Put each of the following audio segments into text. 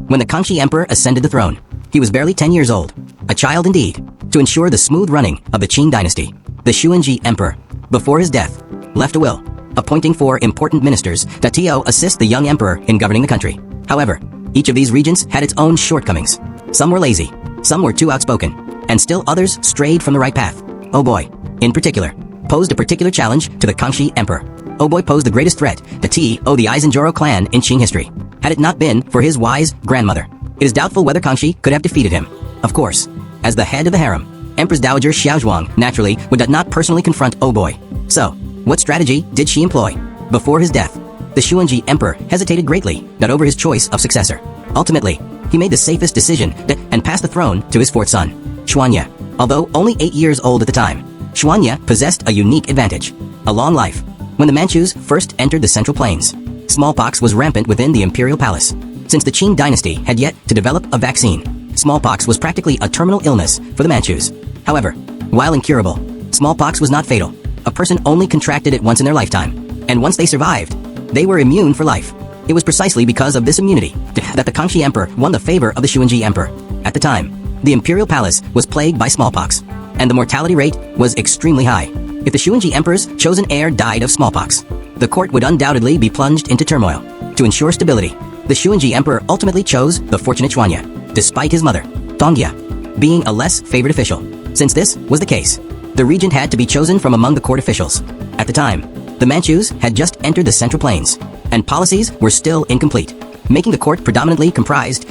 when the Kangxi Emperor ascended the throne. He was barely 10 years old. A child indeed. To ensure the smooth running of the Qing dynasty, the Xuanji Emperor, before his death, left a will, appointing 4 important ministers to assist the young emperor in governing the country. However, each of these regents had its own shortcomings. Some were lazy, some were too outspoken, and still others strayed from the right path. Oboi, in particular, posed a particular challenge to the Kangxi Emperor. Oboi posed the greatest threat to the Eisenjoro clan in Qing history. Had it not been for his wise grandmother, it is doubtful whether Kangxi could have defeated him. Of course, as the head of the harem, Empress Dowager Xiaozhuang naturally would not personally confront Oboi. So, what strategy did she employ? Before his death, the Xuanji Emperor hesitated greatly over his choice of successor. Ultimately, he made the safest decision and passed the throne to his 4th son, Xuanya. Although only 8 years old at the time, Xuanya possessed a unique advantage: a long life. When the Manchus first entered the Central Plains, smallpox was rampant within the imperial palace. Since the Qing dynasty had yet to develop a vaccine, smallpox was practically a terminal illness for the Manchus. However, while incurable, smallpox was not fatal. A person only contracted it once in their lifetime, and once they survived, they were immune for life. It was precisely because of this immunity that the Kangxi Emperor won the favor of the Xuanji Emperor. At the time, the imperial palace was plagued by smallpox, and the mortality rate was extremely high. If the Xuanji Emperor's chosen heir died of smallpox, the court would undoubtedly be plunged into turmoil. To ensure stability, the Xuanji Emperor ultimately chose the fortunate Xuanya, despite his mother, Dongjia, being a less favored official. Since this was the case, the regent had to be chosen from among the court officials. At the time, the Manchus had just entered the Central Plains, and policies were still incomplete, making the court predominantly comprised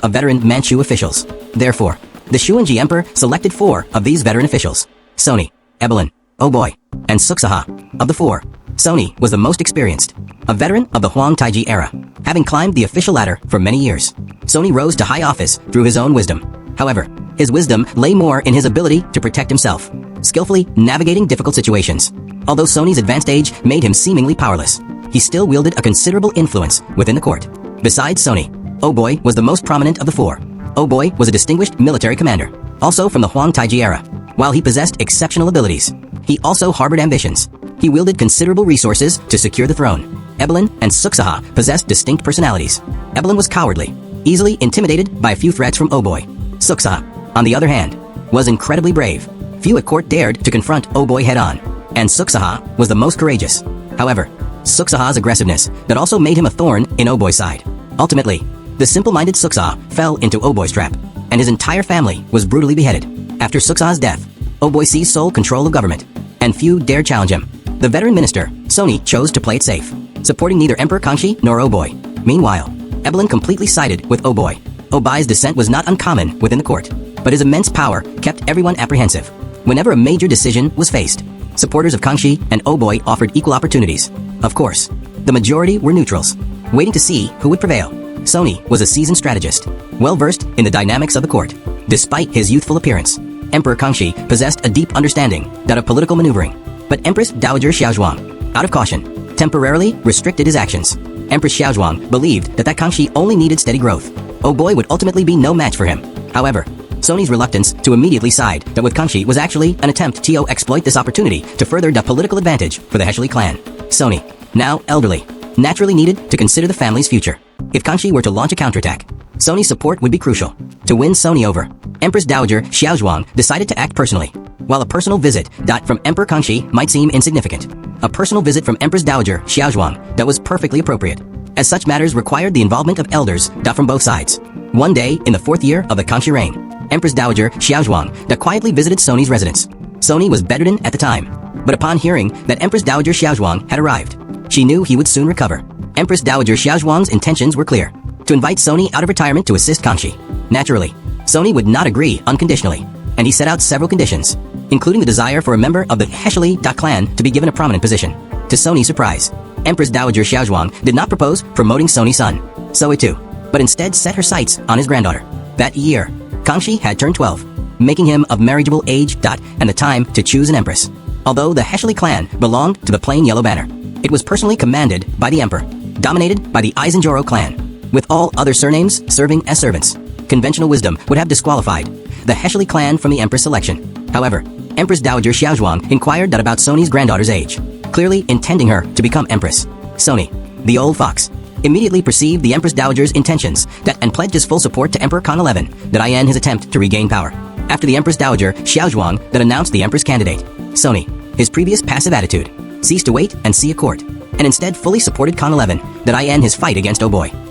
of veteran Manchu officials. Therefore, the Xuanji Emperor selected 4 of these veteran officials: Sony, Ebelin, Oboi, and Suksaha. Of the 4, Sony was the most experienced, a veteran of the Huang Taiji era. Having climbed the official ladder for many years, Sony rose to high office through his own wisdom. However, his wisdom lay more in his ability to protect himself, skillfully navigating difficult situations. Although Sony's advanced age made him seemingly powerless, he still wielded a considerable influence within the court. Besides Sony, Oboi was the most prominent of the 4. Oboi was a distinguished military commander, also from the Huang Taiji era. While he possessed exceptional abilities, he also harbored ambitions. He wielded considerable resources to secure the throne. Ebelin and Suksaha possessed distinct personalities. Ebelin was cowardly, easily intimidated by a few threats from Oboi. Suksaha, on the other hand, was incredibly brave. Few at court dared to confront Oboi head-on, and Suksaha was the most courageous. However, Suksaha's aggressiveness also made him a thorn in Oboi's side. Ultimately, the simple-minded Suksaha fell into Oboi's trap, and his entire family was brutally beheaded. After Suksaha's death, Oboi seized sole control of government, and few dared challenge him. The veteran minister, Sony, chose to play it safe, supporting neither Emperor Kangxi nor Oboi. Meanwhile, Ebelin completely sided with Oboi. Oboi's dissent was not uncommon within the court, but his immense power kept everyone apprehensive. Whenever a major decision was faced, supporters of Kangxi and Oboi offered equal opportunities. Of course, the majority were neutrals, waiting to see who would prevail. Sony was a seasoned strategist, well-versed in the dynamics of the court. Despite his youthful appearance, Emperor Kangxi possessed a deep understanding of political maneuvering. But Empress Dowager Xiaozhuang, out of caution, temporarily restricted his actions. Empress Xiaozhuang believed that Kangxi only needed steady growth. Oboi would ultimately be no match for him. However, Sony's reluctance to immediately side with Kangxi was actually an attempt to exploit this opportunity to further the political advantage for the Heshli clan. Sony, now elderly, naturally needed to consider the family's future. If Kangxi were to launch a counterattack, Sony's support would be crucial. To win Sony over, Empress Dowager Xiaozhuang decided to act personally. While a personal visit from Emperor Kangxi might seem insignificant, a personal visit from Empress Dowager Xiaozhuang was perfectly appropriate, as such matters required the involvement of elders from both sides. One day, in the 4th year of the Kangxi reign, Empress Dowager Xiaozhuang quietly visited Sony's residence. Sony was bedridden at the time, but upon hearing that Empress Dowager Xiaozhuang had arrived, she knew he would soon recover. Empress Dowager Xiaozhuang's intentions were clear: to invite Sony out of retirement to assist Kangxi. Naturally, Sony would not agree unconditionally, and he set out several conditions, including the desire for a member of the Heshli clan to be given a prominent position. To Sony's surprise, Empress Dowager Xiaozhuang did not propose promoting Sony's son, Sui-tu, but instead set her sights on his granddaughter. That year, Kangxi had turned 12, making him of marriageable age and the time to choose an empress. Although the Heshli clan belonged to the plain yellow banner, it was personally commanded by the emperor, dominated by the Eisenjoro clan, with all other surnames serving as servants. Conventional wisdom would have disqualified the Heshli clan from the empress selection. However, Empress Dowager Xiaozhuang inquired about Sony's granddaughter's age, clearly intending her to become empress. Sony, the old fox, immediately perceived the Empress Dowager's intentions and pledged his full support to Emperor Khan XI in his attempt to regain power. After the Empress Dowager Xiaozhuang announced the Empress candidate, Sony, his previous passive attitude, ceased to wait and see a court, and instead fully supported Khan XI in his fight against Oboi.